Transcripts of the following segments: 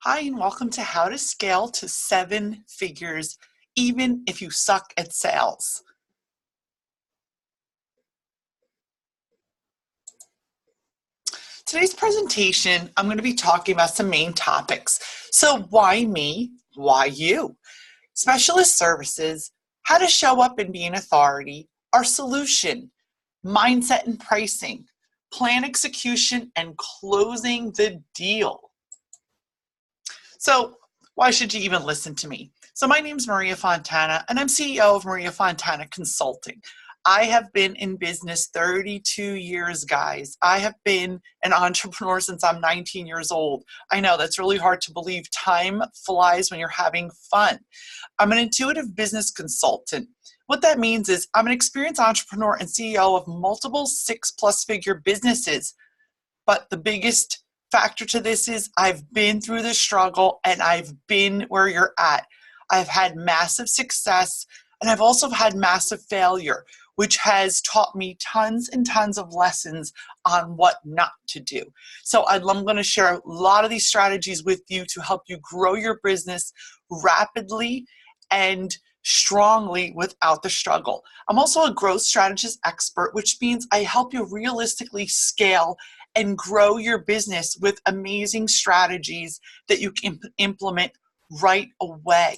Hi, and welcome to How to Scale to Seven Figures, even if you suck at sales. Today's presentation, I'm going to be talking about some main topics. So why me? Why you? Specialist services, how to show up and be an authority, our solution, mindset and pricing, plan execution, and closing the deal. So why should you even listen to me? So my name is Maria Fontana, and I'm CEO of Maria Fontana Consulting. I have been in business 32 years, guys. I have been an entrepreneur since I'm 19 years old. I know that's really hard to believe. Time flies when you're having fun. I'm an intuitive business consultant. What that means is I'm an experienced entrepreneur and CEO of multiple 6+ figure businesses. But the biggest factor to this is I've been through the struggle and I've been where you're at. I've had massive success and I've also had massive failure, which has taught me tons and tons of lessons on what not to do. So I'm going to share a lot of these strategies with you to help you grow your business rapidly and strongly without the struggle. I'm also a growth strategist expert, which means I help you realistically scale and grow your business with amazing strategies that you can implement right away.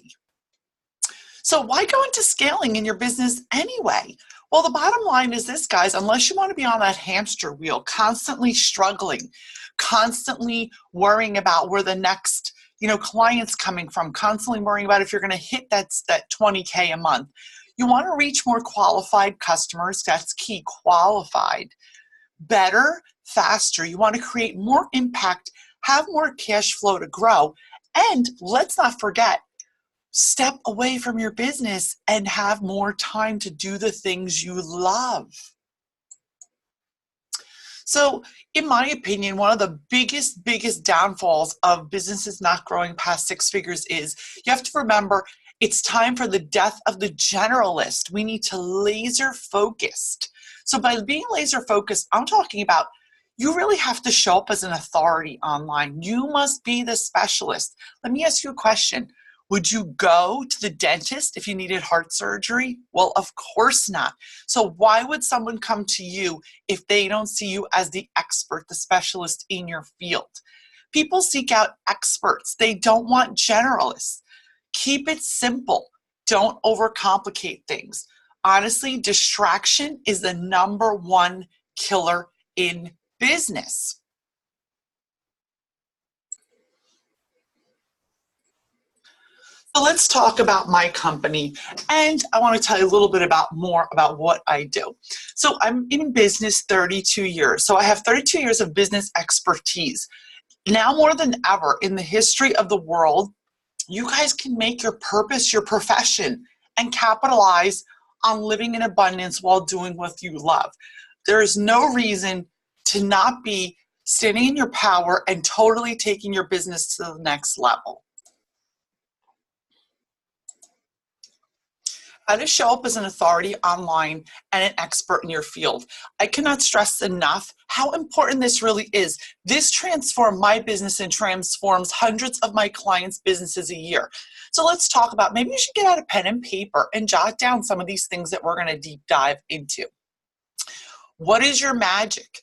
So why go into scaling in your business anyway? Well, the bottom line is this, guys, unless you want to be on that hamster wheel, constantly struggling, constantly worrying about where the next client's coming from, constantly worrying about if you're going to hit that 20K a month. You want to reach more qualified customers. That's key, qualified. Better, faster. You want to create more impact, have more cash flow to grow. And let's not forget, step away from your business and have more time to do the things you love. So, in my opinion, one of the biggest downfalls of businesses not growing past 6 figures is you have to remember it's time for the death of the generalist. We need to laser focused. So by being laser focused, I'm talking about you really have to show up as an authority online. You must be the specialist. Let me ask you a question. Would you go to the dentist if you needed heart surgery? Well, of course not. So why would someone come to you if they don't see you as the expert, the specialist in your field? People seek out experts. They don't want generalists. Keep it simple. Don't overcomplicate things. Honestly, distraction is the number one killer in business. So let's talk about my company, and I want to tell you a little bit more about what I do. So I'm in business 32 years. So I have 32 years of business expertise. Now more than ever in the history of the world, you guys can make your purpose your profession and capitalize on living in abundance while doing what you love. There is no reason to not be standing in your power and totally taking your business to the next level. How to show up as an authority online and an expert in your field. I cannot stress enough how important this really is. This transformed my business and transforms hundreds of my clients' businesses a year. So let's talk about, maybe you should get out a pen and paper and jot down some of these things that we're going to deep dive into. What is your magic?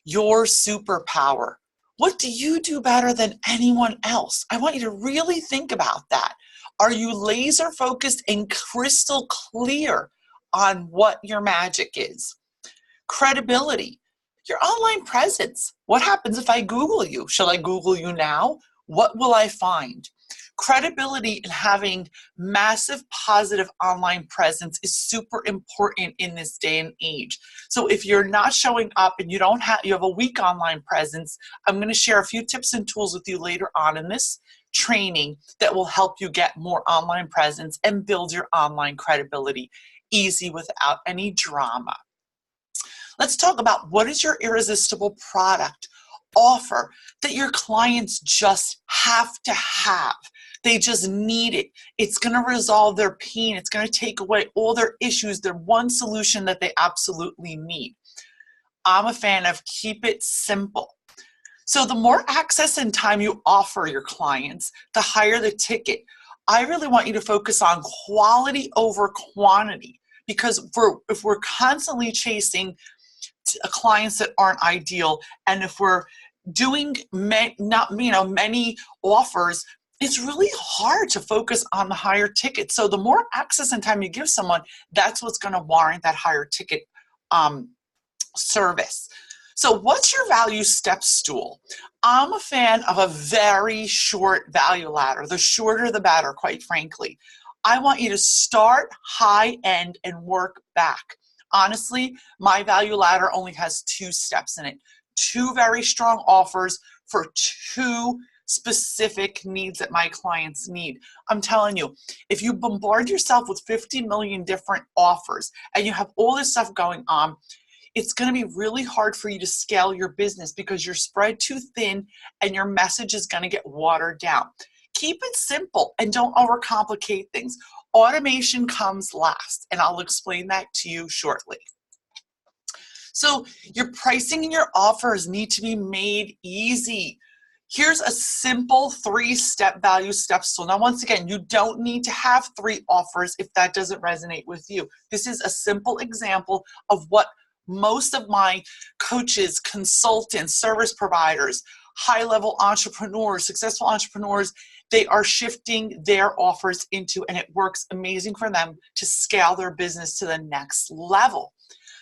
Your superpower? What do you do better than anyone else? I want you to really think about that. Are you laser focused and crystal clear on what your magic is? Credibility, your online presence. What happens if I Google you? Shall I Google you now? What will I find? Credibility and having massive positive online presence is super important in this day and age. So if you're not showing up and you have a weak online presence, I'm going to share a few tips and tools with you later on in this training that will help you get more online presence and build your online credibility easy without any drama. Let's talk about what is your irresistible product offer that your clients just have to have. They just need it. It's going to resolve their pain. It's going to take away all their issues. They're one solution that they absolutely need. I'm a fan of keep it simple. So the more access and time you offer your clients, the higher the ticket. I really want you to focus on quality over quantity, because if we're constantly chasing clients that aren't ideal, and if we're doing many offers, it's really hard to focus on the higher ticket. So the more access and time you give someone, that's what's going to warrant that higher ticket service. So what's your value step stool? I'm a fan of a very short value ladder. The shorter the better, quite frankly. I want you to start high end and work back. Honestly, my value ladder only has 2 steps in it. 2 very strong offers for 2 specific needs that my clients need. I'm telling you, if you bombard yourself with 50 million different offers and you have all this stuff going on, it's going to be really hard for you to scale your business because you're spread too thin and your message is going to get watered down. Keep it simple and don't overcomplicate things. Automation comes last, and I'll explain that to you shortly. So your pricing and your offers need to be made easy. Here's a simple 3-step value step stool. Now, once again, you don't need to have 3 offers if that doesn't resonate with you. This is a simple example of what most of my coaches, consultants, service providers, high-level entrepreneurs, successful entrepreneurs, they are shifting their offers into, and it works amazing for them to scale their business to the next level.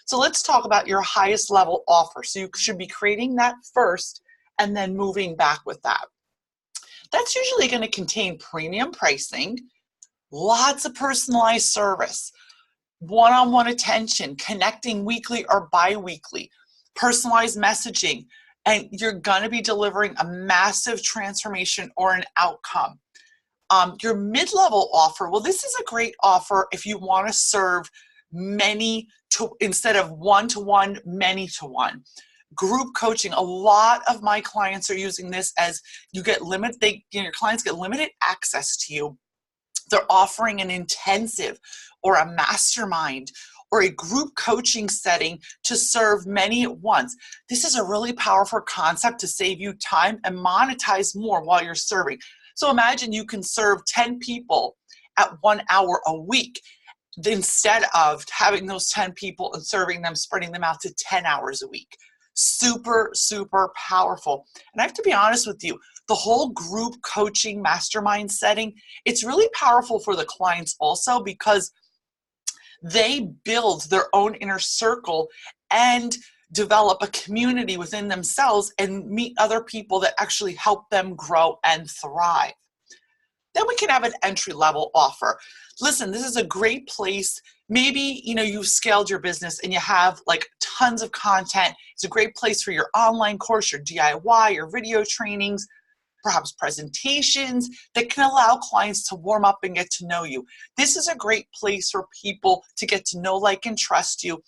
So let's talk about your highest level offer. So you should be creating that first and then moving back with that. That's usually going to contain premium pricing, lots of personalized service, one-on-one attention, connecting weekly or bi-weekly, personalized messaging, and you're going to be delivering a massive transformation or an outcome. Your mid-level offer, well, this is a great offer if you want to serve many instead of one-to-one, many-to-one. Group coaching, a lot of my clients are using this as you get your clients get limited access to you. They're offering an intensive or a mastermind or a group coaching setting to serve many at once. This is a really powerful concept to save you time and monetize more while you're serving. So imagine you can serve 10 people at 1 hour a week instead of having those 10 people and serving them, spreading them out to 10 hours a week. Super, super powerful. And I have to be honest with you, the whole group coaching mastermind setting, it's really powerful for the clients also because they build their own inner circle and develop a community within themselves and meet other people that actually help them grow and thrive. Then we can have an entry-level offer. Listen, this is a great place. Maybe, you've scaled your business and you have like tons of content. It's a great place for your online course, your DIY, your video trainings, perhaps presentations that can allow clients to warm up and get to know you. This is a great place for people to get to know, like, and trust you.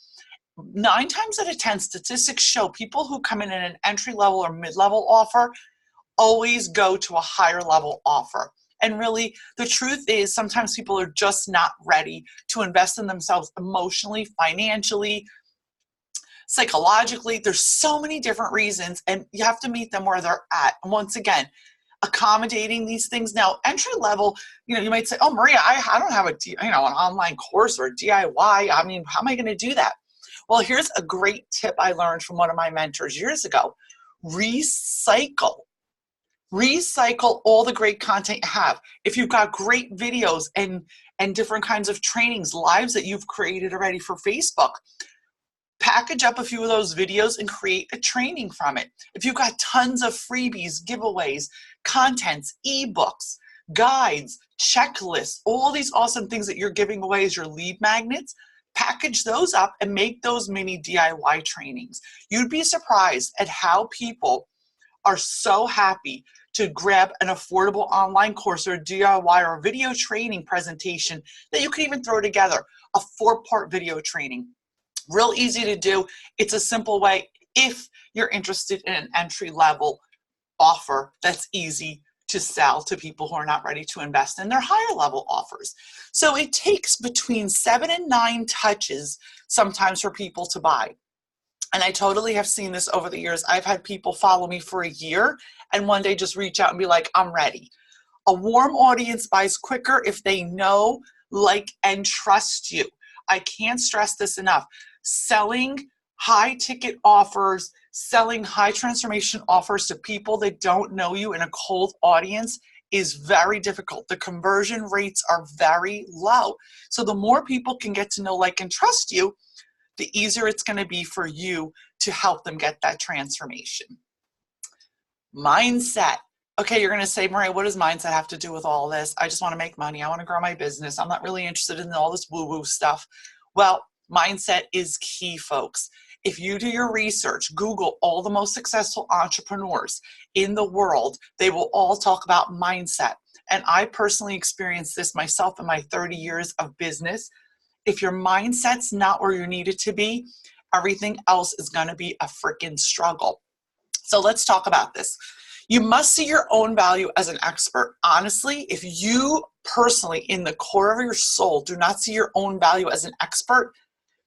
9 times out of 10, statistics show people who come in at an entry-level or mid-level offer always go to a higher level offer. And really, the truth is sometimes people are just not ready to invest in themselves emotionally, financially, psychologically. There's so many different reasons, and you have to meet them where they're at. And once again, accommodating these things. Now, entry level, you might say, oh, Maria, I don't have an online course or a DIY. I mean, how am I going to do that? Well, here's a great tip I learned from one of my mentors years ago. Recycle all the great content you have. If you've got great videos and different kinds of trainings, lives that you've created already for Facebook, package up a few of those videos and create a training from it. If you've got tons of freebies, giveaways, contents, ebooks, guides, checklists, all these awesome things that you're giving away as your lead magnets, package those up and make those mini DIY trainings. You'd be surprised at how people are so happy to grab an affordable online course or a DIY or a video training presentation that you can even throw together, a 4-part video training. Real easy to do. It's a simple way if you're interested in an entry-level offer that's easy to sell to people who are not ready to invest in their higher level offers. So it takes between 7 and 9 touches sometimes for people to buy. And I totally have seen this over the years. I've had people follow me for a year and one day just reach out and be like, I'm ready. A warm audience buys quicker if they know, like, and trust you. I can't stress this enough. Selling high ticket offers, selling high transformation offers to people that don't know you in a cold audience is very difficult. The conversion rates are very low. So the more people can get to know, like, and trust you, the easier it's going to be for you to help them get that transformation. Mindset. Okay, you're going to say, Maria, what does mindset have to do with all this? I just want to make money. I want to grow my business. I'm not really interested in all this woo-woo stuff. Well, mindset is key, folks. If you do your research, Google all the most successful entrepreneurs in the world, they will all talk about mindset. And I personally experienced this myself in my 30 years of business. If your mindset's not where you need it to be, everything else is going to be a freaking struggle. So let's talk about this. You must see your own value as an expert. Honestly, if you personally, in the core of your soul, do not see your own value as an expert,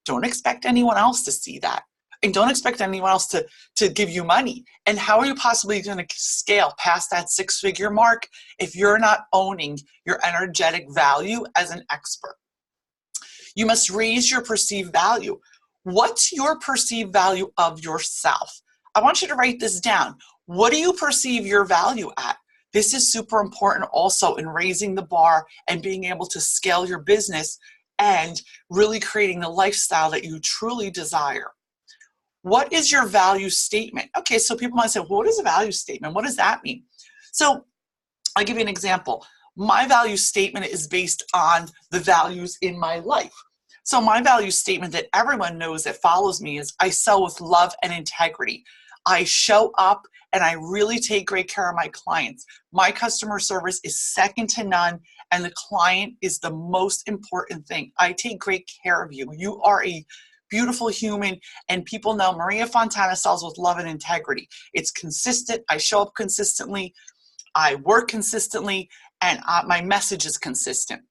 don't expect anyone else to see that. And don't expect anyone else to give you money. And how are you possibly going to scale past that six-figure mark if you're not owning your energetic value as an expert? You must raise your perceived value. What's your perceived value of yourself? I want you to write this down. What do you perceive your value at? This is super important also in raising the bar and being able to scale your business and really creating the lifestyle that you truly desire. What is your value statement? Okay, so people might say, well, what is a value statement? What does that mean? So I'll give you an example. My value statement is based on the values in my life. So my value statement that everyone knows that follows me is I sell with love and integrity. I show up and I really take great care of my clients. My customer service is second to none, and the client is the most important thing. I take great care of you. You are a beautiful human, and people know Maria Fontana sells with love and integrity. It's consistent. I show up consistently. I work consistently, and my message is consistent.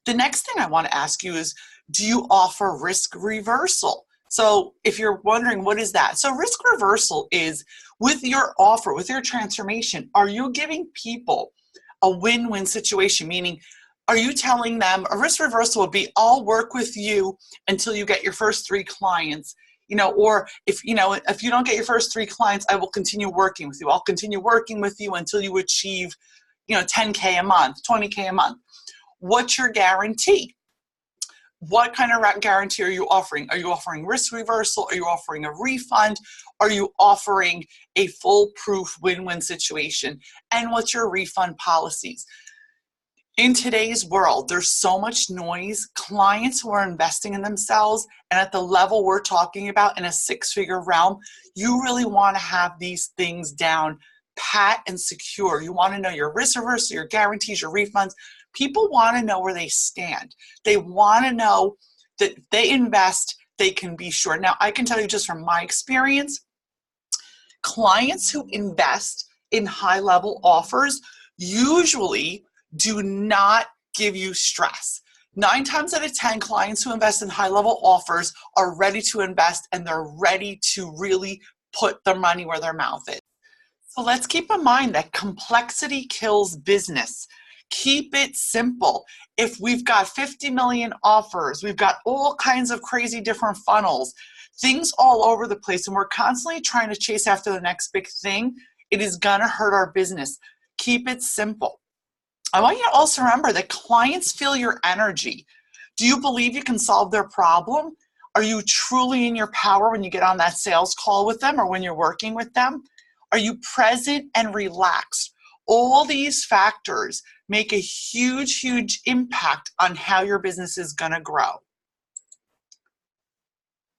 The next thing I want to ask you is, do you offer risk reversal? So if you're wondering, what is that? So risk reversal is with your offer, with your transformation, are you giving people a win-win situation? Meaning, are you telling them a risk reversal would be, I'll work with you until you get your first 3 clients, or if you don't get your first 3 clients, I will continue working with you. I'll continue working with you until you achieve, 10K a month, 20K a month. What's your guarantee? What kind of guarantee are you offering? Are you offering risk reversal? Are you offering a refund? Are you offering a foolproof win-win situation? And what's your refund policies? In today's world, there's so much noise. Clients who are investing in themselves and at the level we're talking about in a 6-figure realm, you really want to have these things down pat and secure. You want to know your risk reversal, your guarantees, your refunds. People want to know where they stand. They want to know that they invest, they can be sure. Now, I can tell you just from my experience, clients who invest in high-level offers usually do not give you stress. 9 times out of 10, clients who invest in high-level offers are ready to invest, and they're ready to really put their money where their mouth is. So let's keep in mind that complexity kills business. Keep it simple. If we've got 50 million offers, we've got all kinds of crazy different funnels, things all over the place, and we're constantly trying to chase after the next big thing, it is gonna hurt our business. Keep it simple. I want you to also remember that clients feel your energy. Do you believe you can solve their problem? Are you truly in your power when you get on that sales call with them or when you're working with them? Are you present and relaxed? All these factors make a huge, huge impact on how your business is going to grow.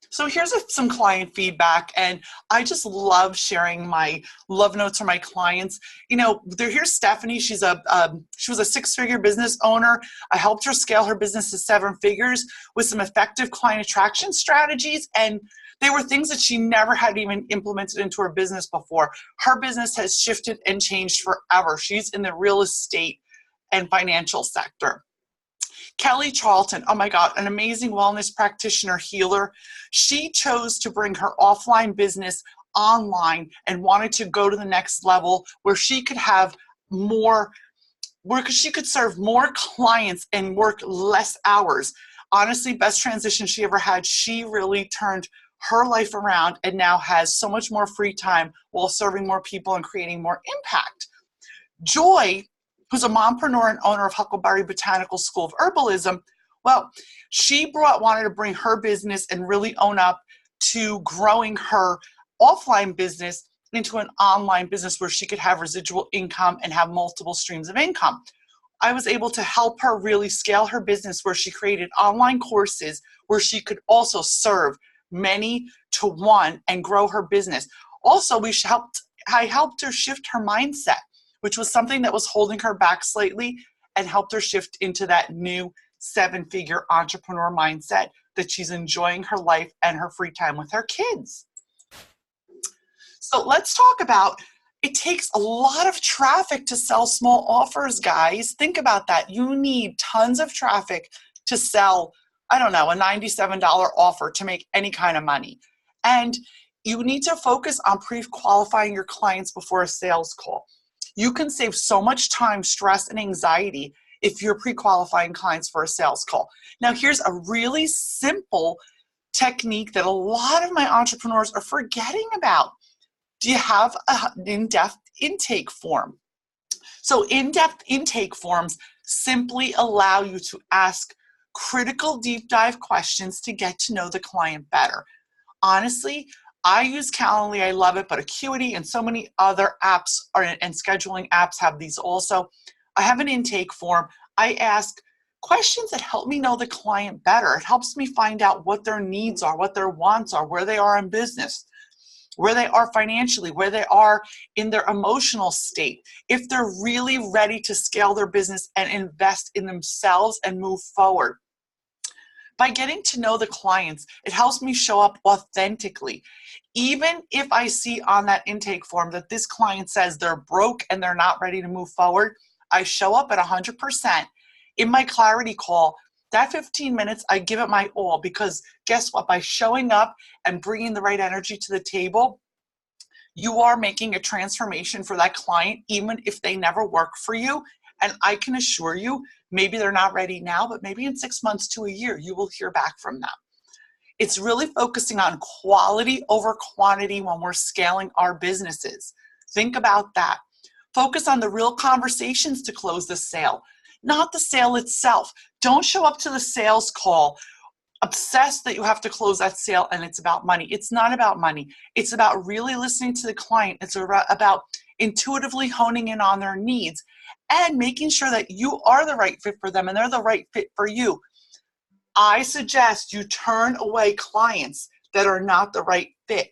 So here's some client feedback, and I just love sharing my love notes for my clients. Here's Stephanie. She was a 6-figure business owner. I helped her scale her business to 7 figures with some effective client attraction strategies, and they were things that she never had even implemented into her business before. Her business has shifted and changed forever. She's in the real estate and financial sector. Kelly Charlton, oh my God, an amazing wellness practitioner, healer. She chose to bring her offline business online and wanted to go to the next level where she could have more, where she could serve more clients and work less hours. Honestly, best transition she ever had. She really turned her life around and now has so much more free time while serving more people and creating more impact. Joy, who's a mompreneur and owner of Huckleberry Botanical School of Herbalism, well, she wanted to bring her business and really own up to growing her offline business into an online business where she could have residual income and have multiple streams of income. I was able to help her really scale her business where she created online courses where she could also serve many to one and grow her business. Also, I helped her shift her mindset, which was something that was holding her back slightly, and helped her shift into that new 7-figure entrepreneur mindset that she's enjoying her life and her free time with her kids. So let's talk about, it takes a lot of traffic to sell small offers, guys. Think about that. You need tons of traffic to sell, I don't know, a $97 offer to make any kind of money. And you need to focus on pre-qualifying your clients before a sales call. You can save so much time, stress, and anxiety if you're pre-qualifying clients for a sales call. Now, here's a really simple technique that a lot of my entrepreneurs are forgetting about. Do you have an in-depth intake form? So in-depth intake forms simply allow you to ask critical deep dive questions to get to know the client better. Honestly, I use Calendly, I love it, but Acuity and so many other apps and scheduling apps have these also. I have an intake form. I ask questions that help me know the client better. It helps me find out what their needs are, what their wants are, where they are in business, where they are financially, where they are in their emotional state, if they're really ready to scale their business and invest in themselves and move forward. By getting to know the clients, it helps me show up authentically. Even if I see on that intake form that this client says they're broke and they're not ready to move forward, I show up at 100%. In my clarity call, that 15 minutes, I give it my all, because guess what? By showing up and bringing the right energy to the table, you are making a transformation for that client, even if they never work for you. And I can assure you, maybe they're not ready now, but maybe in 6 months to a year, you will hear back from them. It's really focusing on quality over quantity when we're scaling our businesses. Think about that. Focus on the real conversations to close the sale, not the sale itself. Don't show up to the sales call obsessed that you have to close that sale and it's about money. It's not about money. It's about really listening to the client. It's about intuitively honing in on their needs and making sure that you are the right fit for them and they're the right fit for you. I suggest you turn away clients that are not the right fit.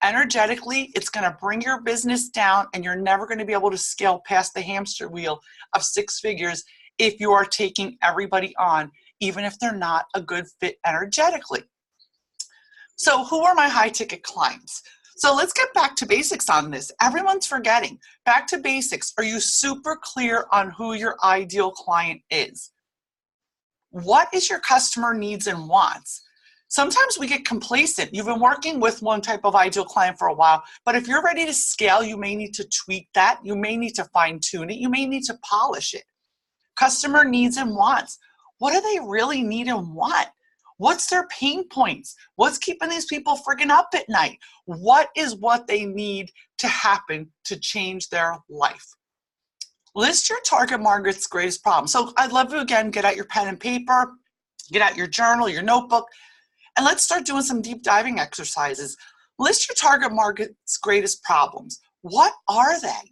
Energetically, it's going to bring your business down, and you're never going to be able to scale past the hamster wheel of 6 figures if you are taking everybody on, even if they're not a good fit energetically. So who are my high ticket clients? So let's get back to basics on this. Everyone's forgetting. Back to basics. Are you super clear on who your ideal client is? What is your customer needs and wants? Sometimes we get complacent. You've been working with one type of ideal client for a while, but if you're ready to scale, you may need to tweak that. You may need to fine tune it. You may need to polish it. Customer needs and wants. What do they really need and want? What's their pain points? What's keeping these people friggin' up at night? What is what they need to happen to change their life? List your target market's greatest problem. So I'd love to, again, get out your pen and paper, get out your journal, your notebook, and let's start doing some deep diving exercises. List your target market's greatest problems. What are they?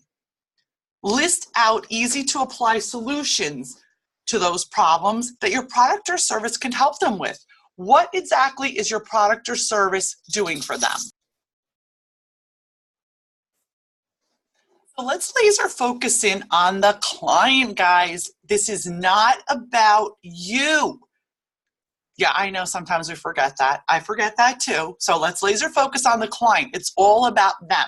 List out easy to apply solutions to those problems that your product or service can help them with. What exactly is your product or service doing for them? So let's laser focus in on the client, guys. This is not about you. Yeah, I know sometimes we forget that. I forget that too. So let's laser focus on the client. It's all about them.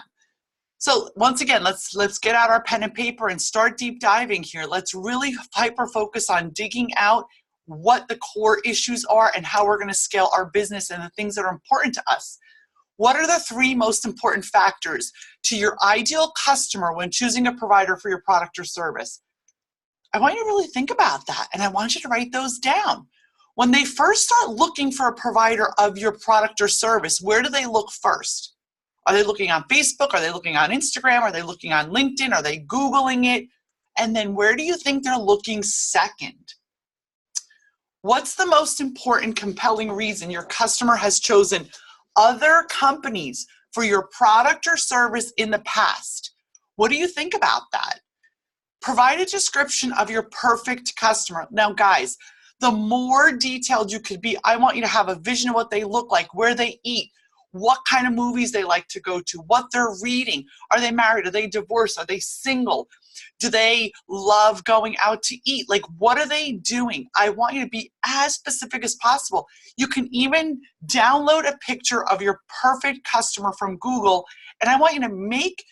So once again, let's get out our pen and paper and start deep diving here. Let's really hyper focus on digging out what the core issues are and how we're going to scale our business and the things that are important to us. What are the 3 most important factors to your ideal customer when choosing a provider for your product or service? I want you to really think about that, and I want you to write those down. When they first start looking for a provider of your product or service, where do they look first? Are they looking on Facebook? Are they looking on Instagram? Are they looking on LinkedIn? Are they Googling it? And then where do you think they're looking second? What's the most important, compelling reason your customer has chosen other companies for your product or service in the past? What do you think about that? Provide a description of your perfect customer. Now, guys, the more detailed you could be, I want you to have a vision of what they look like, where they eat, what kind of movies they like to go to, what they're reading. Are they married? Are they divorced? Are they single? Do they love going out to eat? Like, what are they doing? I want you to be as specific as possible. You can even download a picture of your perfect customer from Google, and I want you to make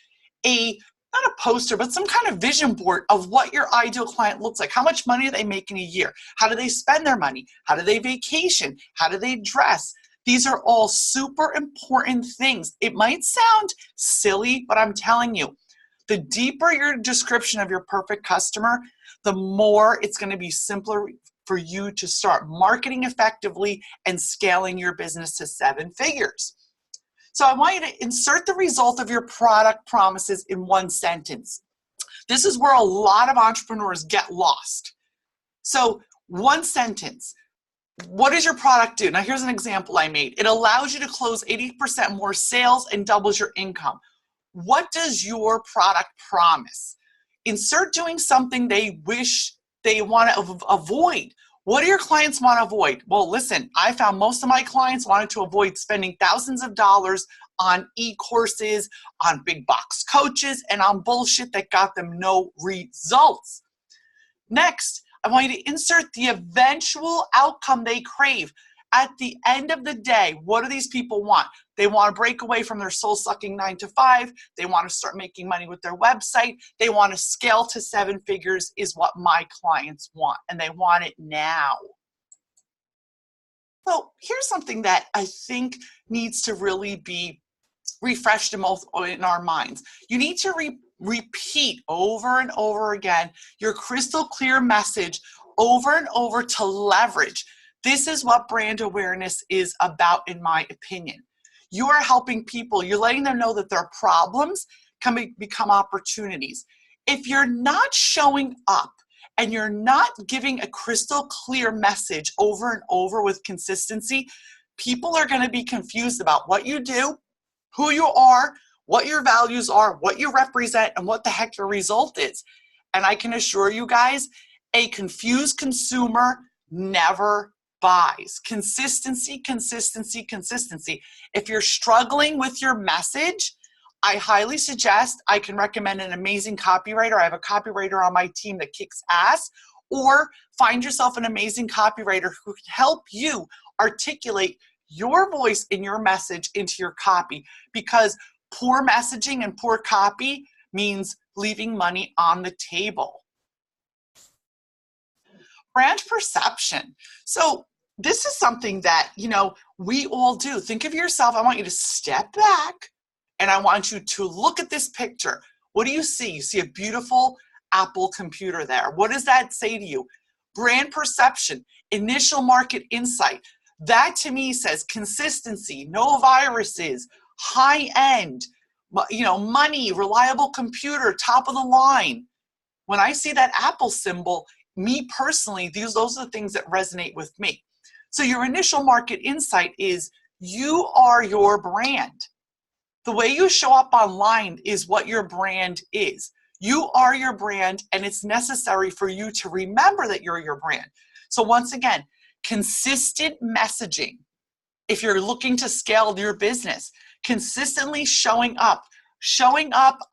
not a poster, but some kind of vision board of what your ideal client looks like. How much money are they making a year? How do they spend their money? How do they vacation? How do they dress? These are all super important things. It might sound silly, but I'm telling you, the deeper your description of your perfect customer, the more it's going to be simpler for you to start marketing effectively and scaling your business to 7 figures. So I want you to insert the result of your product promises in 1 sentence. This is where a lot of entrepreneurs get lost. So 1 sentence. What does your product do? Now here's an example I made. It allows you to close 80% more sales and doubles your income. What does your product promise? Insert doing something they wish they want to avoid. What do your clients want to avoid? Well, listen, I found most of my clients wanted to avoid spending thousands of dollars on e-courses, on big box coaches, and on bullshit that got them no results. Next, I want you to insert the eventual outcome they crave. At the end of the day, what do these people want? They want to break away from their soul-sucking 9-to-5. They want to start making money with their website. They want to scale to 7 figures is what my clients want, and they want it now. So here's something that I think needs to really be refreshed in our minds. You need to repeat over and over again your crystal clear message over and over to leverage. This is what brand awareness is about, in my opinion. You are helping people. You're letting them know that their problems can become opportunities. If you're not showing up and you're not giving a crystal clear message over and over with consistency, people are going to be confused about what you do, who you are, what your values are, what you represent, and what the heck your result is. And I can assure you guys, a confused consumer never buys. Consistency, consistency, consistency. If you're struggling with your message, I highly suggest, I can recommend an amazing copywriter. I have a copywriter on my team that kicks ass. Or find yourself an amazing copywriter who can help you articulate your voice and your message into your copy, because poor messaging and poor copy means leaving money on the table. Brand perception. So this is something that, we all do. Think of yourself. I want you to step back and I want you to look at this picture. What do you see? You see a beautiful Apple computer there. What does that say to you? Brand perception, initial market insight. That to me says consistency, no viruses, high end, money, reliable computer, top of the line. When I see that Apple symbol, me personally, those are the things that resonate with me. So your initial market insight is you are your brand. The way you show up online is what your brand is. You are your brand, and it's necessary for you to remember that you're your brand. So once again, consistent messaging. If you're looking to scale your business, consistently showing up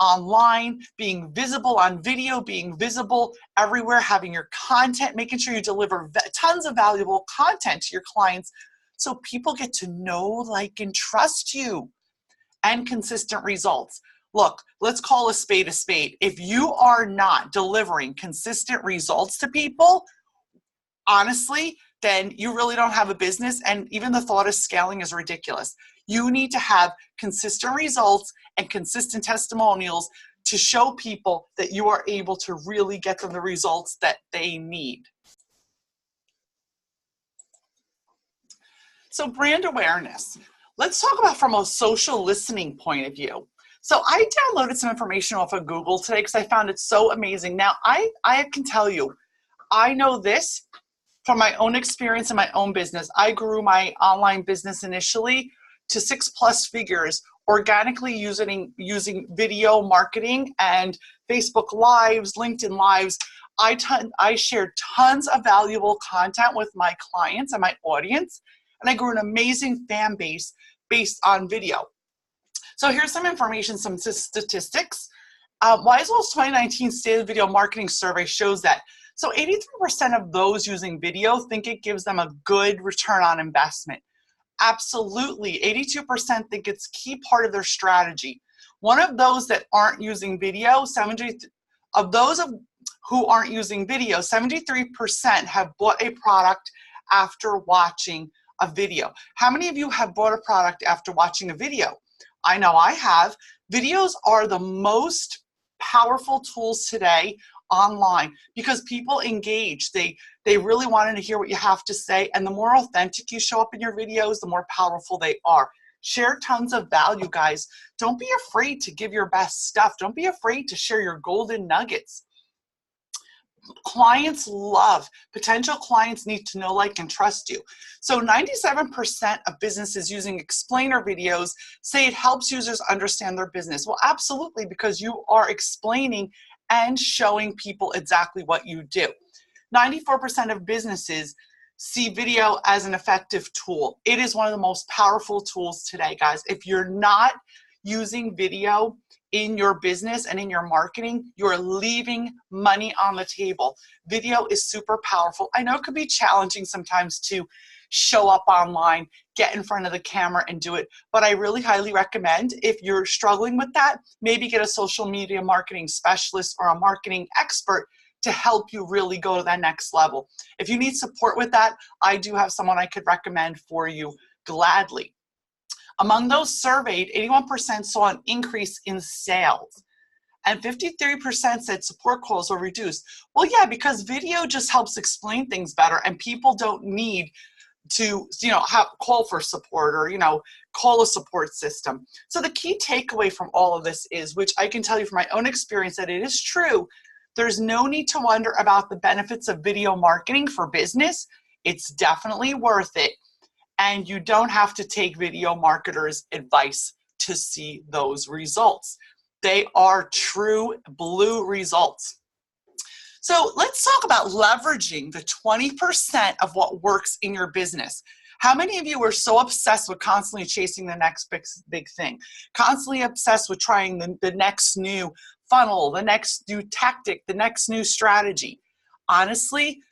online, being visible on video, being visible everywhere, having your content, making sure you deliver tons of valuable content to your clients so people get to know, like, and trust you, and consistent results. Look, let's call a spade a spade. If you are not delivering consistent results to people, honestly, then you really don't have a business, and even the thought of scaling is ridiculous. You need to have consistent results and consistent testimonials to show people that you are able to really get them the results that they need. So brand awareness. Let's talk about from a social listening point of view. So I downloaded some information off of Google today because I found it so amazing. Now, I can tell you, I know this from my own experience in my own business. I grew my online business initially to 6+ figures organically using video marketing and Facebook Lives, LinkedIn Lives. I shared tons of valuable content with my clients and my audience, and I grew an amazing fan base based on video. So here's some information, some statistics. Wisewell's 2019 State of Video Marketing Survey shows that. So 83% of those using video think it gives them a good return on investment. Absolutely, 82% think it's a key part of their strategy. One of those that aren't using video, who aren't using video, 73% have bought a product after watching a video. How many of you have bought a product after watching a video? I know I have. Videos are the most powerful tools today online because people engage. They really wanted to hear what you have to say, and the more authentic you show up in your videos, the more powerful they are. Share tons of value, guys. Don't be afraid to give your best stuff. Don't be afraid to share your golden nuggets. Potential clients need to know, like, and trust you. So 97% of businesses using explainer videos say it helps users understand their business. Well, absolutely, because you are explaining and showing people exactly what you do. 94% of businesses see video as an effective tool. It is one of the most powerful tools today, guys. If you're not using video in your business and in your marketing, you're leaving money on the table. Video is super powerful. I know it could be challenging sometimes to show up online, get in front of the camera and do it, but I really highly recommend, if you're struggling with that, maybe get a social media marketing specialist or a marketing expert to help you really go to that next level. If you need support with that, I do have someone I could recommend for you gladly. Among those surveyed, 81% saw an increase in sales, and 53% said support calls were reduced. Well, yeah, because video just helps explain things better, and people don't need to, call for support or, call a support system. So the key takeaway from all of this is, which I can tell you from my own experience, that it is true. There's no need to wonder about the benefits of video marketing for business. It's definitely worth it. And you don't have to take video marketers' advice to see those results. They are true blue results. So let's talk about leveraging the 20% of what works in your business. How many of you are so obsessed with constantly chasing the next big thing? Constantly obsessed with trying the next new funnel, the next new tactic, the next new strategy? Honestly,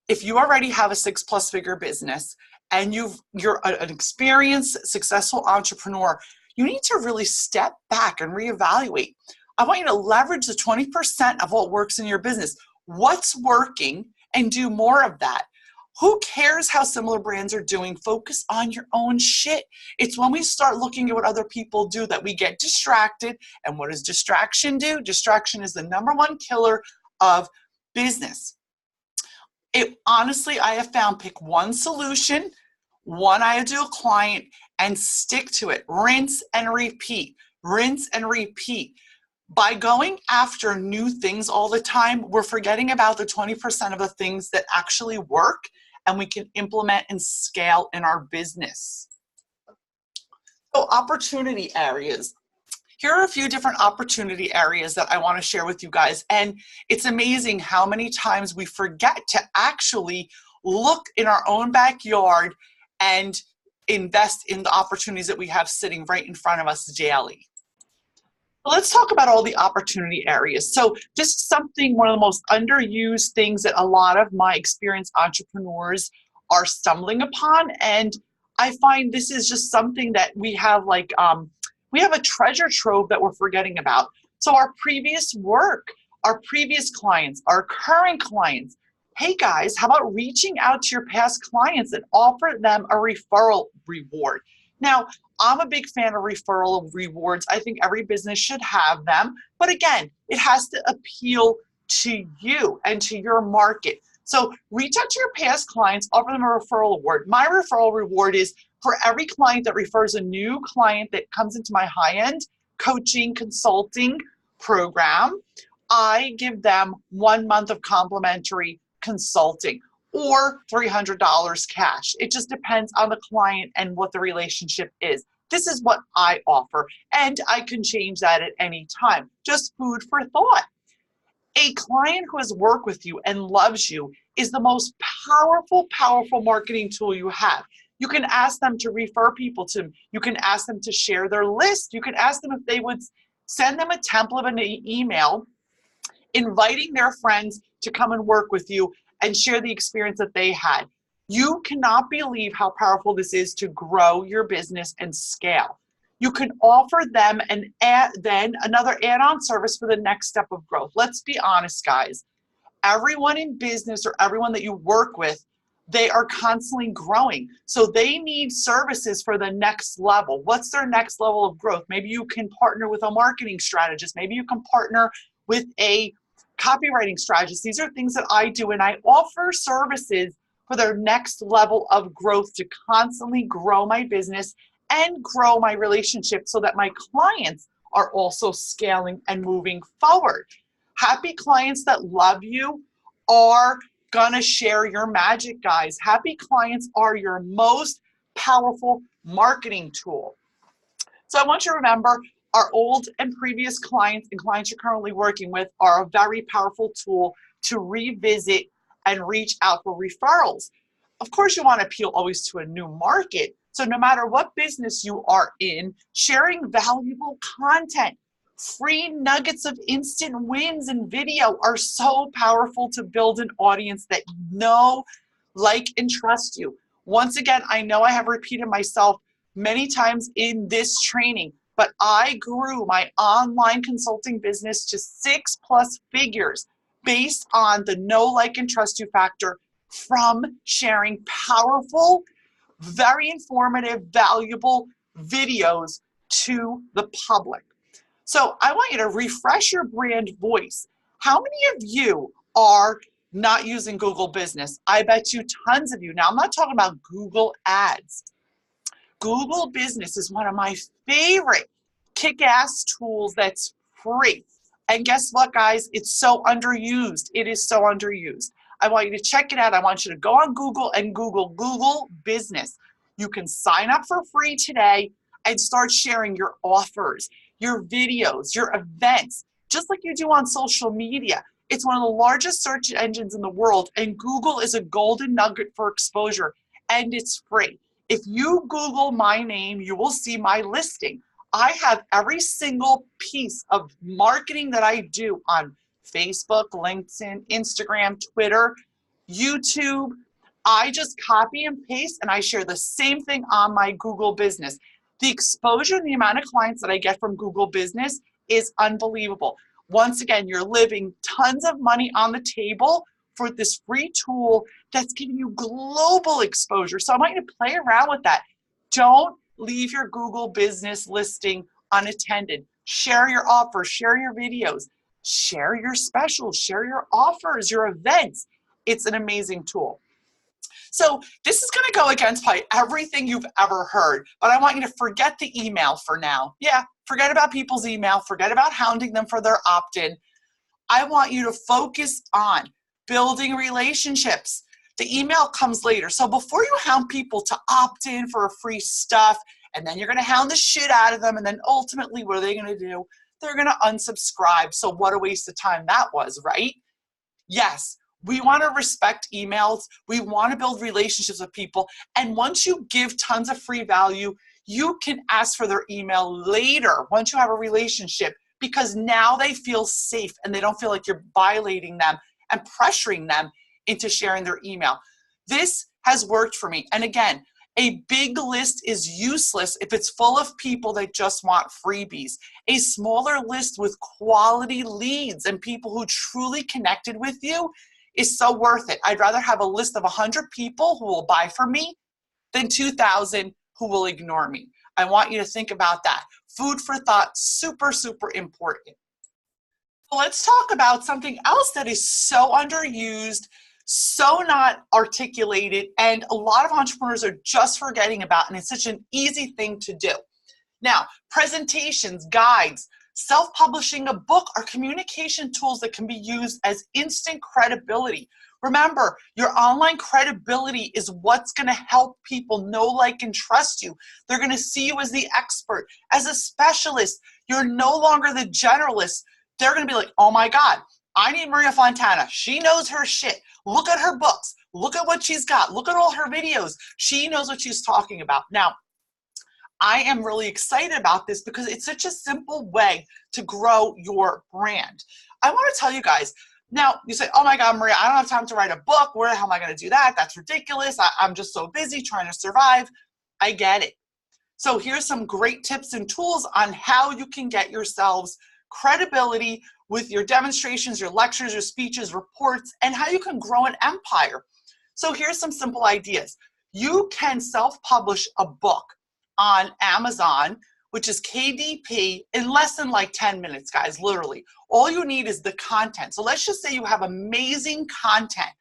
if you already have a 6+ figure business and you're an experienced, successful entrepreneur, you need to really step back and reevaluate. I want you to leverage the 20% of what works in your business. What's working, and do more of that. Who cares how similar brands are doing? Focus on your own shit. It's when we start looking at what other people do that we get distracted. And what does distraction do? Distraction is the #1 killer of business. Honestly, I have found, pick one solution, one ideal client, and stick to it. Rinse and repeat. Rinse and repeat. By going after new things all the time, we're forgetting about the 20% of the things that actually work and we can implement and scale in our business. So opportunity areas. Here are a few different opportunity areas that I want to share with you guys. And it's amazing how many times we forget to actually look in our own backyard and invest in the opportunities that we have sitting right in front of us daily. Let's talk about all the opportunity areas. So this is one of the most underused things that a lot of my experienced entrepreneurs are stumbling upon. And I find this is just something that we have we have a treasure trove that we're forgetting about. So our previous work, our previous clients, our current clients, hey guys, how about reaching out to your past clients and offer them a referral reward? Now, I'm a big fan of referral rewards. I think every business should have them. But again, it has to appeal to you and to your market. So reach out to your past clients, offer them a referral reward. My referral reward is for every client that refers a new client that comes into my high-end coaching consulting program, I give them 1 month of complimentary consulting or $300 cash. It just depends on the client and what the relationship is. This is what I offer, and I can change that at any time. Just food for thought. A client who has worked with you and loves you is the most powerful marketing tool you have. You can ask them to refer people to them. You can ask them to share their list. You can ask them if they would send them a template of an email inviting their friends to come and work with you and share the experience that they had. You cannot believe how powerful this is to grow your business and scale. You can offer them then another add-on service for the next step of growth. Let's be honest, guys. Everyone in business or everyone that you work with, they are constantly growing. So they need services for the next level. What's their next level of growth? Maybe you can partner with a marketing strategist. Maybe you can partner with a copywriting strategist. These are things that I do, and I offer services for their next level of growth to constantly grow my business and grow my relationship so that my clients are also scaling and moving forward. Happy clients that love you are gonna share your magic, guys. Happy clients are your most powerful marketing tool. So I want you to remember our old and previous clients and clients you're currently working with are a very powerful tool to revisit and reach out for referrals. Of course, you want to appeal always to a new market. So no matter what business you are in, sharing valuable content, free nuggets of instant wins and video are so powerful to build an audience that know, like, and trust you. Once again, I know I have repeated myself many times in this training, but I grew my online consulting business to 6+ figures based on the know, like, and trust you factor from sharing powerful, very informative, valuable videos to the public. So I want you to refresh your brand voice. How many of you are not using Google Business? I bet you tons of you. Now, I'm not talking about Google Ads. Google Business is one of my favorite kick-ass tools that's free. And guess what, guys? It's so underused. It is so underused. I want you to check it out. I want you to go on Google and Google Google Business. You can sign up for free today and start sharing your offers, your videos, your events, just like you do on social media. It's one of the largest search engines in the world, and Google is a golden nugget for exposure, and it's free. If you Google my name, you will see my listing. I have every single piece of marketing that I do on Facebook, LinkedIn, Instagram, Twitter, YouTube. I just copy and paste, and I share the same thing on my Google Business. The exposure and the amount of clients that I get from Google Business is unbelievable. Once again, you're leaving tons of money on the table for this free tool that's giving you global exposure. So I want you to play around with that. Don't leave your Google Business listing unattended. Share your offers, share your videos, share your specials, share your offers, your events. It's an amazing tool. So this is going to go against probably everything you've ever heard, but I want you to forget the email for now. Yeah, forget about people's email, forget about hounding them for their opt-in. I want you to focus on building relationships. The email comes later. So before you hound people to opt in for free stuff, and then you're going to hound the shit out of them, and then ultimately what are they going to do? They're going to unsubscribe. So what a waste of time that was, right? Yes, we want to respect emails. We want to build relationships with people. And once you give tons of free value, you can ask for their email later once you have a relationship, because now they feel safe and they don't feel like you're violating them and pressuring them into sharing their email. This has worked for me. And again, a big list is useless if it's full of people that just want freebies. A smaller list with quality leads and people who truly connected with you is so worth it. I'd rather have a list of 100 people who will buy from me than 2,000 who will ignore me. I want you to think about that. Food for thought, super, super important. Let's talk about something else that is so underused, so not articulated, and a lot of entrepreneurs are just forgetting about, and it's such an easy thing to do. Now, presentations, guides, self-publishing a book are communication tools that can be used as instant credibility. Remember, your online credibility is what's going to help people know, like, and trust you. They're going to see you as the expert, as a specialist. You're no longer the generalist. They're going to be like, oh my God, I need Maria Fontana. She knows her shit. Look at her books. Look at what she's got. Look at all her videos. She knows what she's talking about. Now, I am really excited about this because it's such a simple way to grow your brand. I want to tell you guys, now you say, oh my God, Maria, I don't have time to write a book. Where the hell am I going to do that? That's ridiculous. I'm just so busy trying to survive. I get it. So here's some great tips and tools on how you can get yourselves credibility with your demonstrations, your lectures, your speeches, reports, and how you can grow an empire. So here's some simple ideas. You can self-publish a book on Amazon, which is KDP, in less than like 10 minutes, guys, literally. All you need is the content. So let's just say you have amazing content.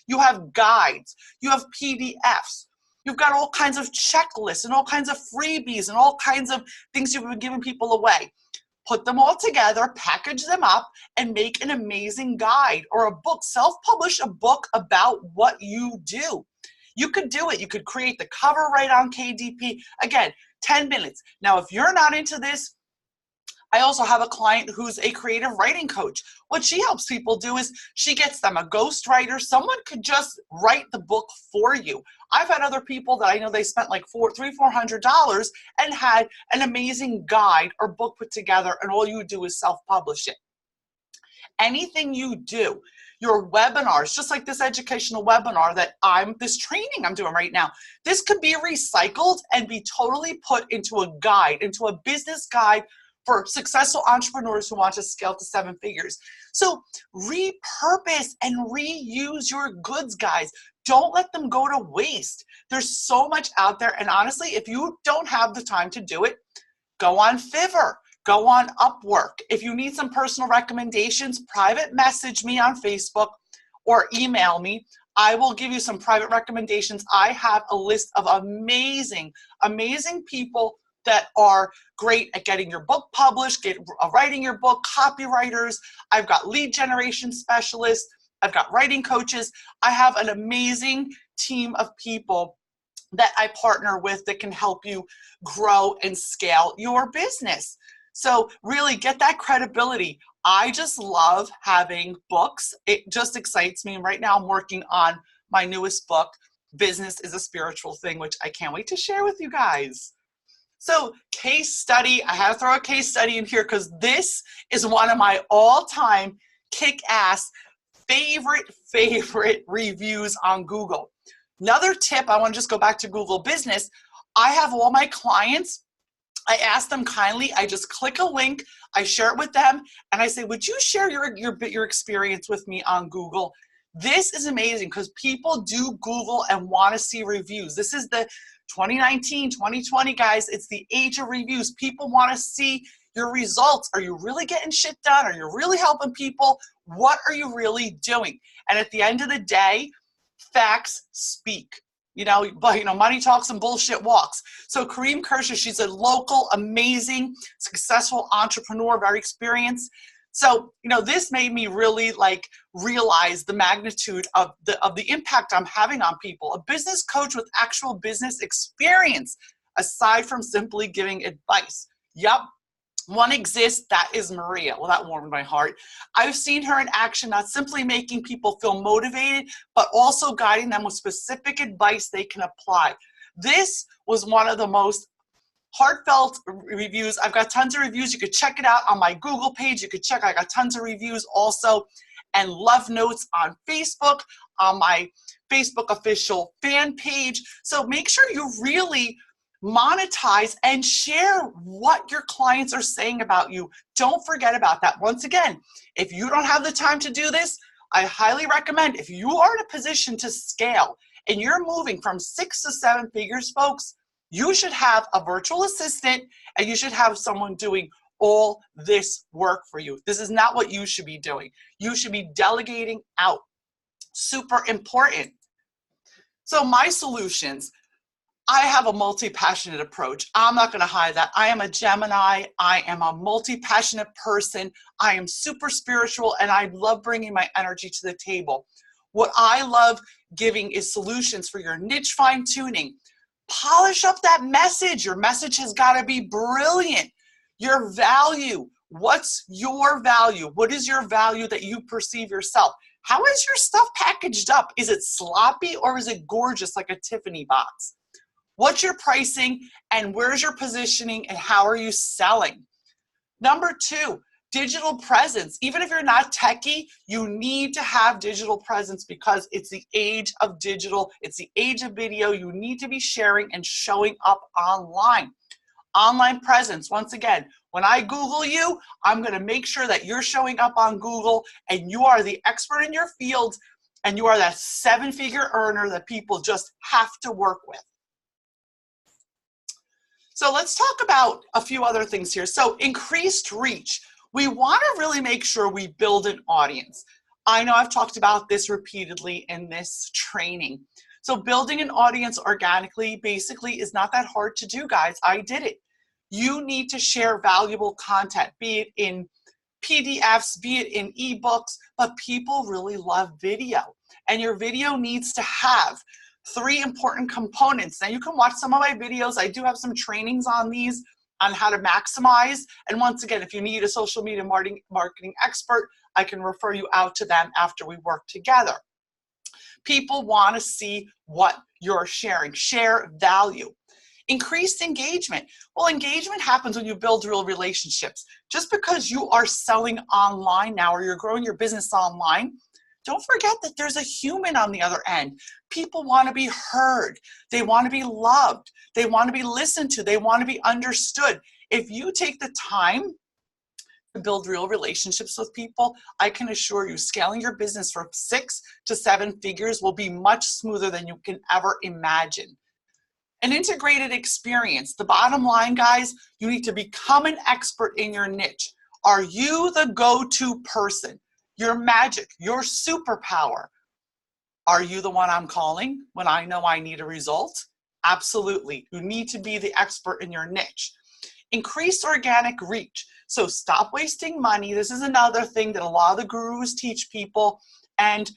You have guides, you have PDFs, you've got all kinds of checklists and all kinds of freebies and all kinds of things you've been giving people away. Put them all together, package them up, and make an amazing guide or a book. Self-publish a book about what you do. You could do it. You could create the cover right on KDP. Again, 10 minutes. Now, if you're not into this, I also have a client who's a creative writing coach. What she helps people do is she gets them a ghostwriter. Someone could just write the book for you. I've had other people that I know they spent like $400 and had an amazing guide or book put together, and all you do is self-publish it. Anything you do, your webinars, just like this educational webinar this training I'm doing right now, this could be recycled and be totally put into a guide, into a business guide for successful entrepreneurs who want to scale to 7 figures. So repurpose and reuse your goods, guys. Don't let them go to waste. There's so much out there. And honestly, if you don't have the time to do it, go on Fiverr, go on Upwork. If you need some personal recommendations, private message me on Facebook or email me. I will give you some private recommendations. I have a list of amazing, amazing people that are great at getting your book published, writing your book, copywriters. I've got lead generation specialists. I've got writing coaches. I have an amazing team of people that I partner with that can help you grow and scale your business. So really get that credibility. I just love having books. It just excites me. And right now I'm working on my newest book, Business is a Spiritual Thing, which I can't wait to share with you guys. So case study, I have to throw a case study in here because this is one of my all-time kick-ass favorite reviews on Google. Another tip, I want to just go back to Google Business. I have all my clients, I ask them kindly, I just click a link, I share it with them, and I say, would you share your experience with me on Google? This is amazing because people do Google and want to see reviews. This is the 2019, 2020, guys. It's the age of reviews. People want to see your results. Are you really getting shit done? Are you really helping people? What are you really doing? And at the end of the day, facts speak. But money talks and bullshit walks. So Kareem Kershaw, she's a local, amazing, successful entrepreneur, very experienced. So, this made me really realize the magnitude of the impact I'm having on people. A business coach with actual business experience, aside from simply giving advice. Yep. One exists, that is Maria. Well, that warmed my heart. I've seen her in action, not simply making people feel motivated, but also guiding them with specific advice they can apply. This was one of the most heartfelt reviews. I've got tons of reviews. You could check it out on my Google page. I got tons of reviews also, and love notes on Facebook, on my Facebook official fan page. So make sure you really monetize and share what your clients are saying about you. Don't forget about that. Once again, if you don't have the time to do this, I highly recommend, if you are in a position to scale and you're moving from 6 to 7 figures, folks, you should have a virtual assistant and you should have someone doing all this work for you. This is not what you should be doing. You should be delegating out. Super important. So my solutions, I have a multi-passionate approach. I'm not going to hide that. I am a Gemini. I am a multi-passionate person. I am super spiritual, and I love bringing my energy to the table. What I love giving is solutions for your niche fine-tuning. Polish up that message. Your message has got to be brilliant. Your value. What's your value? What is your value that you perceive yourself? How is your stuff packaged up? Is it sloppy or is it gorgeous like a Tiffany box? What's your pricing and where's your positioning and how are you selling? Number 2, digital presence. Even if you're not techie, you need to have digital presence because it's the age of digital. It's the age of video. You need to be sharing and showing up online. Online presence, once again, when I Google you, I'm going to make sure that you're showing up on Google and you are the expert in your field and you are that 7-figure earner that people just have to work with. So let's talk about a few other things here. So increased reach. We want to really make sure we build an audience. I know I've talked about this repeatedly in this training. So building an audience organically basically is not that hard to do, guys. I did it. You need to share valuable content, be it in PDFs, be it in ebooks, but people really love video. And your video needs to have 3 important components. Now you can watch some of my videos. I do have some trainings on these on how to maximize. And once again, if you need a social media marketing expert, I can refer you out to them after we work together. People want to see what you're sharing. Share value. Increased engagement. Well, engagement happens when you build real relationships. Just because you are selling online now or you're growing your business online, don't forget that there's a human on the other end. People want to be heard. They want to be loved. They want to be listened to. They want to be understood. If you take the time to build real relationships with people, I can assure you scaling your business from 6 to 7 figures will be much smoother than you can ever imagine. An integrated experience. The bottom line, guys, you need to become an expert in your niche. Are you the go-to person? Your magic, your superpower. Are you the one I'm calling when I know I need a result? Absolutely. You need to be the expert in your niche. Increase organic reach. So stop wasting money. This is another thing that a lot of the gurus teach people. And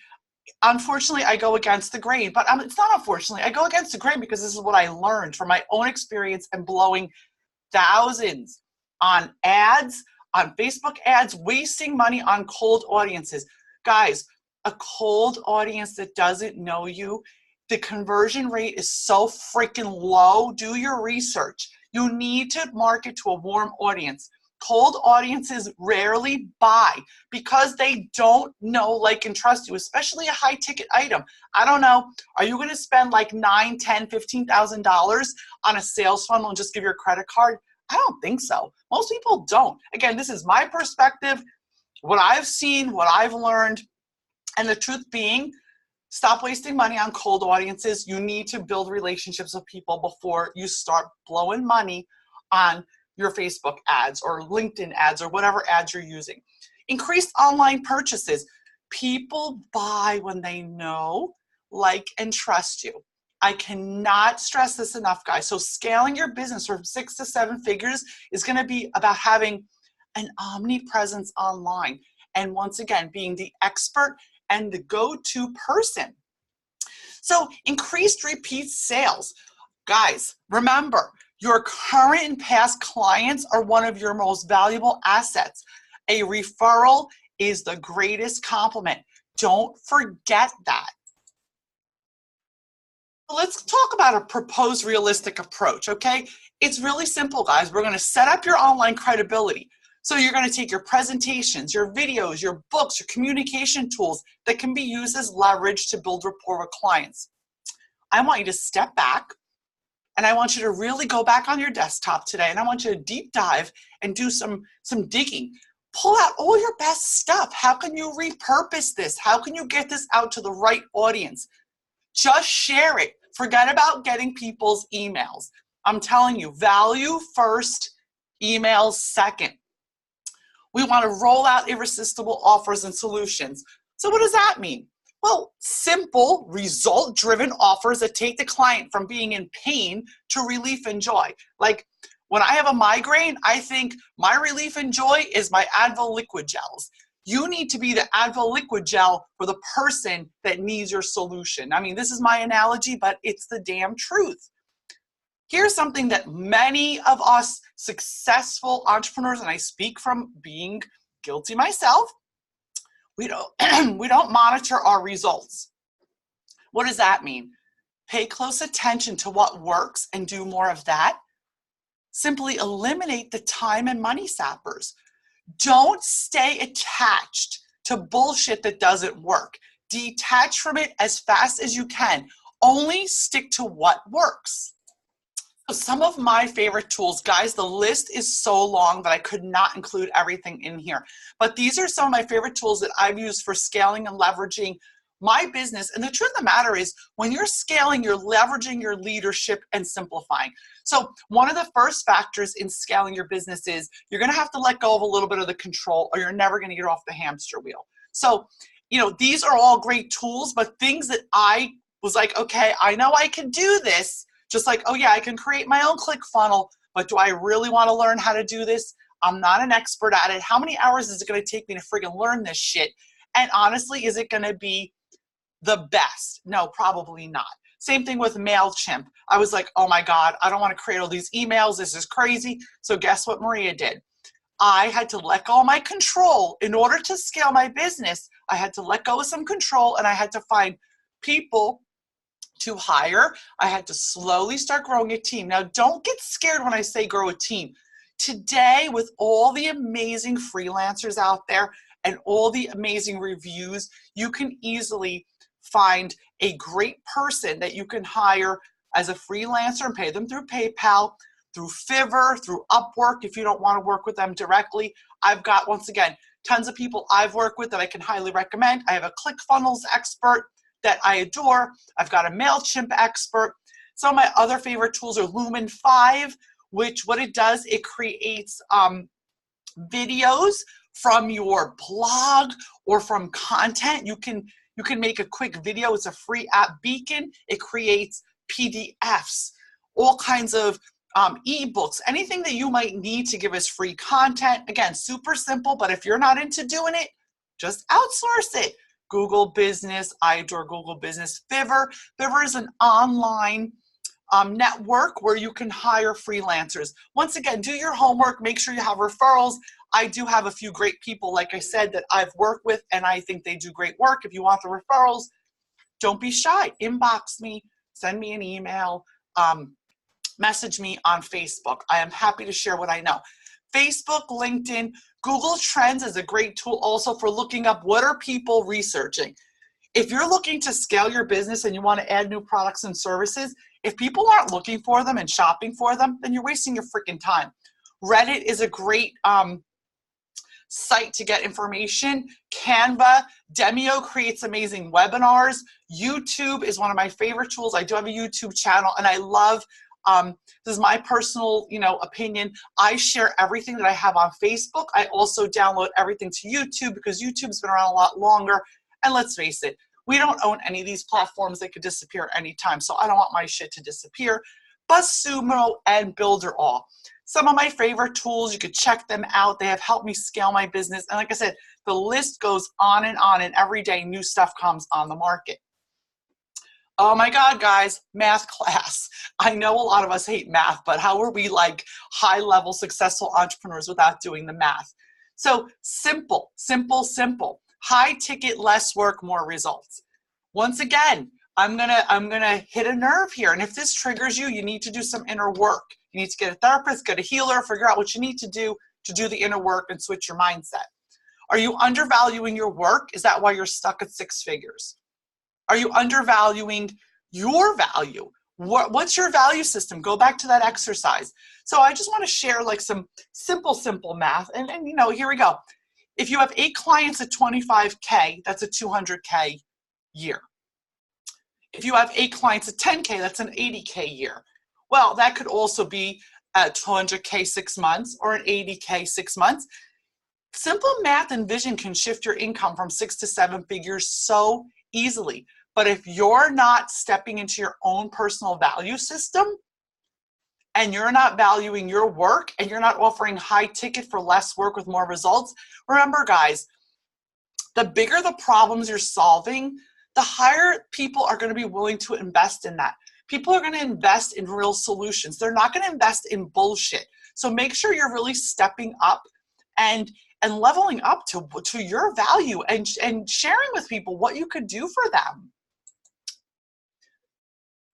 unfortunately, I go against the grain. But it's not unfortunately. I go against the grain because this is what I learned from my own experience and blowing thousands on ads, on Facebook ads, wasting money on cold audiences. Guys, a cold audience that doesn't know you, the conversion rate is so freaking low. Do your research. You need to market to a warm audience. Cold audiences rarely buy because they don't know, like, and trust you, especially a high ticket item. I don't know. Are you going to spend like $9,000, $10,000, $15,000 on a sales funnel and just give your credit card? I don't think so. Most people don't. Again, this is my perspective, what I've seen, what I've learned, and the truth being, stop wasting money on cold audiences. You need to build relationships with people before you start blowing money on your Facebook ads or LinkedIn ads or whatever ads you're using. Increased online purchases. People buy when they know, like, and trust you. I cannot stress this enough, guys. So scaling your business from 6 to 7 figures is going to be about having an omnipresence online. And once again, being the expert and the go-to person. So increased repeat sales. Guys, remember, your current and past clients are one of your most valuable assets. A referral is the greatest compliment. Don't forget that. Let's talk about a proposed realistic approach, okay? It's really simple, guys. We're going to set up your online credibility. So you're going to take your presentations, your videos, your books, your communication tools that can be used as leverage to build rapport with clients. I want you to step back, and I want you to really go back on your desktop today, and I want you to deep dive and do some digging. Pull out all your best stuff. How can you repurpose this? How can you get this out to the right audience? Just share it. Forget about getting people's emails. I'm telling you, value first, emails second. We want to roll out irresistible offers and solutions. So what does that mean? Well, simple, result-driven offers that take the client from being in pain to relief and joy. Like when I have a migraine, I think my relief and joy is my Advil liquid gels. You need to be the Advil liquid gel for the person that needs your solution. I mean, this is my analogy, but it's the damn truth. Here's something that many of us successful entrepreneurs, and I speak from being guilty myself, we don't monitor our results. What does that mean? Pay close attention to what works and do more of that. Simply eliminate the time and money sappers. Don't stay attached to bullshit that doesn't work. Detach from it as fast as you can. Only stick to what works. So some of my favorite tools, guys, the list is so long that I could not include everything in here. But these are some of my favorite tools that I've used for scaling and leveraging my business. And the truth of the matter is, when you're scaling, you're leveraging your leadership and simplifying. So one of the first factors in scaling your business is you're going to have to let go of a little bit of the control, or you're never going to get off the hamster wheel. So, these are all great tools, but things that I was like, okay, I know I can do this. Just like, oh yeah, I can create my own ClickFunnels, but do I really want to learn how to do this? I'm not an expert at it. How many hours is it going to take me to friggin' learn this shit? And honestly, is it going to be the best? No, probably not. Same thing with MailChimp. I was like, oh my God, I don't want to create all these emails. This is crazy. So guess what Maria did? I had to let go of my control. In order to scale my business, I had to let go of some control, and I had to find people to hire. I had to slowly start growing a team. Now, don't get scared when I say grow a team. Today, with all the amazing freelancers out there and all the amazing reviews, you can easily find a great person that you can hire as a freelancer and pay them through PayPal, through Fiverr, through Upwork if you don't want to work with them directly. I've got, once again, tons of people I've worked with that I can highly recommend. I have a ClickFunnels expert that I adore. I've got a MailChimp expert. Some of my other favorite tools are Lumen 5, which what it does, it creates videos from your blog or from content. You can make a quick video. It's a free app, Beacon. It creates PDFs, all kinds of ebooks, anything that you might need to give us free content. Again, super simple, but if you're not into doing it, just outsource it. Google Business, I adore Google Business. Fiverr is an online network where you can hire freelancers. Once again, do your homework, make sure you have referrals. I do have a few great people, like I said, that I've worked with, and I think they do great work. If you want the referrals, don't be shy. Inbox me, send me an email, message me on Facebook. I am happy to share what I know. Facebook, LinkedIn, Google Trends is a great tool also for looking up what are people researching. If you're looking to scale your business and you want to add new products and services, if people aren't looking for them and shopping for them, then you're wasting your freaking time. Reddit is a great site to get information. Canva, Demio creates amazing webinars. YouTube is one of my favorite tools. I do have a YouTube channel, and I love this is my personal, opinion. I share everything that I have on Facebook. I also download everything to YouTube because YouTube's been around a lot longer. And let's face it, we don't own any of these platforms. They could disappear anytime. So I don't want my shit to disappear. BuzzSumo and Builderall. Some of my favorite tools, you could check them out. They have helped me scale my business. And like I said, the list goes on, and every day new stuff comes on the market. Oh my God, guys, math class. I know a lot of us hate math, but how are we like high-level successful entrepreneurs without doing the math? So simple, simple, simple. High ticket, less work, more results. Once again, I'm gonna hit a nerve here. And if this triggers you, you need to do some inner work. You need to get a therapist, get a healer, figure out what you need to do the inner work and switch your mindset. Are you undervaluing your work? Is that why you're stuck at 6 figures? Are you undervaluing your value? What's your value system? Go back to that exercise. So I just want to share like some simple math. And here we go. If you have 8 clients at 25K, that's a 200K year. If you have 8 clients at 10K, that's an 80K year. Well, that could also be a 200K 6 months or an 80K 6 months. Simple math and vision can shift your income from 6 to 7 figures so easily. But if you're not stepping into your own personal value system, and you're not valuing your work, and you're not offering high ticket for less work with more results, remember guys, the bigger the problems you're solving, the higher people are going to be willing to invest in that. People are going to invest in real solutions. They're not going to invest in bullshit. So make sure you're really stepping up and leveling up to your value and sharing with people what you could do for them.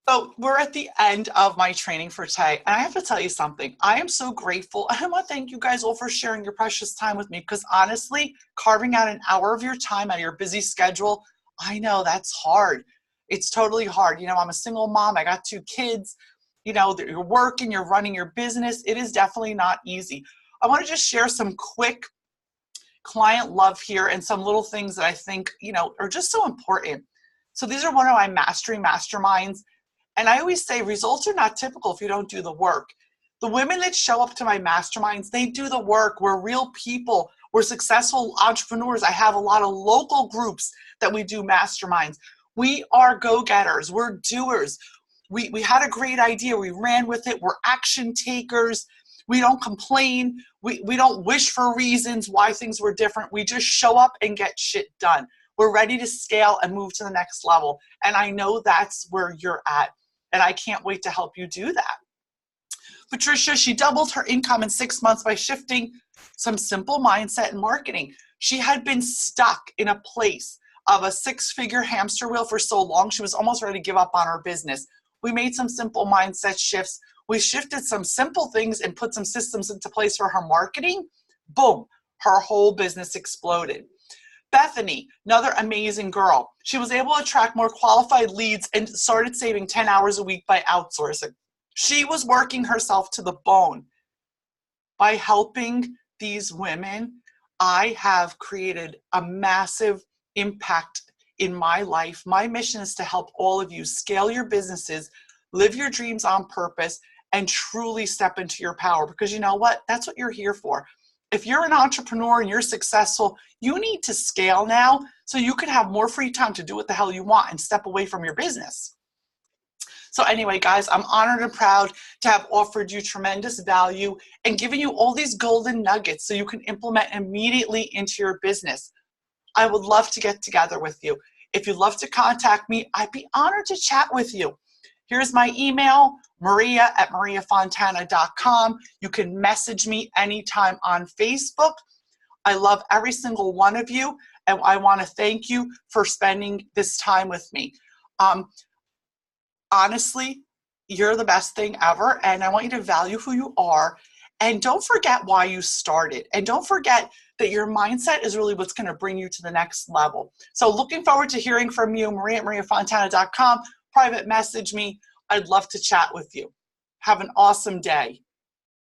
So we're at the end of my training for today, and I have to tell you something. I am so grateful. I want to thank you guys all for sharing your precious time with me, because honestly, carving out an hour of your time out of your busy schedule, I know that's hard. It's totally hard. You know, I'm a single mom. I got 2 kids. You know, you're working, you're running your business. It is definitely not easy. I want to just share some quick client love here and some little things that I think, you know, are just so important. So these are one of my mastery masterminds. And I always say results are not typical if you don't do the work. The women that show up to my masterminds, they do the work. We're real people. We're successful entrepreneurs. I have a lot of local groups that we do masterminds. We are go-getters. We're doers. We had a great idea. We ran with it. We're action takers. We don't complain. We don't wish for reasons why things were different. We just show up and get shit done. We're ready to scale and move to the next level. And I know that's where you're at. And I can't wait to help you do that. Patricia, she doubled her income in 6 months by shifting some simple mindset and marketing. She had been stuck in a place of a 6-figure hamster wheel for so long, she was almost ready to give up on her business. We made some simple mindset shifts. We shifted some simple things and put some systems into place for her marketing. Boom, her whole business exploded. Bethany, another amazing girl. She was able to attract more qualified leads and started saving 10 hours a week by outsourcing. She was working herself to the bone. By helping these women, I have created a massive impact in my life. My mission is to help all of you scale your businesses, live your dreams on purpose, and truly step into your power. Because you know what? That's what you're here for. If you're an entrepreneur and you're successful, you need to scale now so you can have more free time to do what the hell you want and step away from your business. So anyway, guys, I'm honored and proud to have offered you tremendous value and given you all these golden nuggets so you can implement immediately into your business. I would love to get together with you. If you'd love to contact me, I'd be honored to chat with you. Here's my email, maria@mariafontana.com. You can message me anytime on Facebook. I love every single one of you, and I want to thank you for spending this time with me. Honestly, you're the best thing ever, and I want you to value who you are. And don't forget why you started. And don't forget that your mindset is really what's going to bring you to the next level. So looking forward to hearing from you, maria@mariafontana.com. Private message me. I'd love to chat with you. Have an awesome day.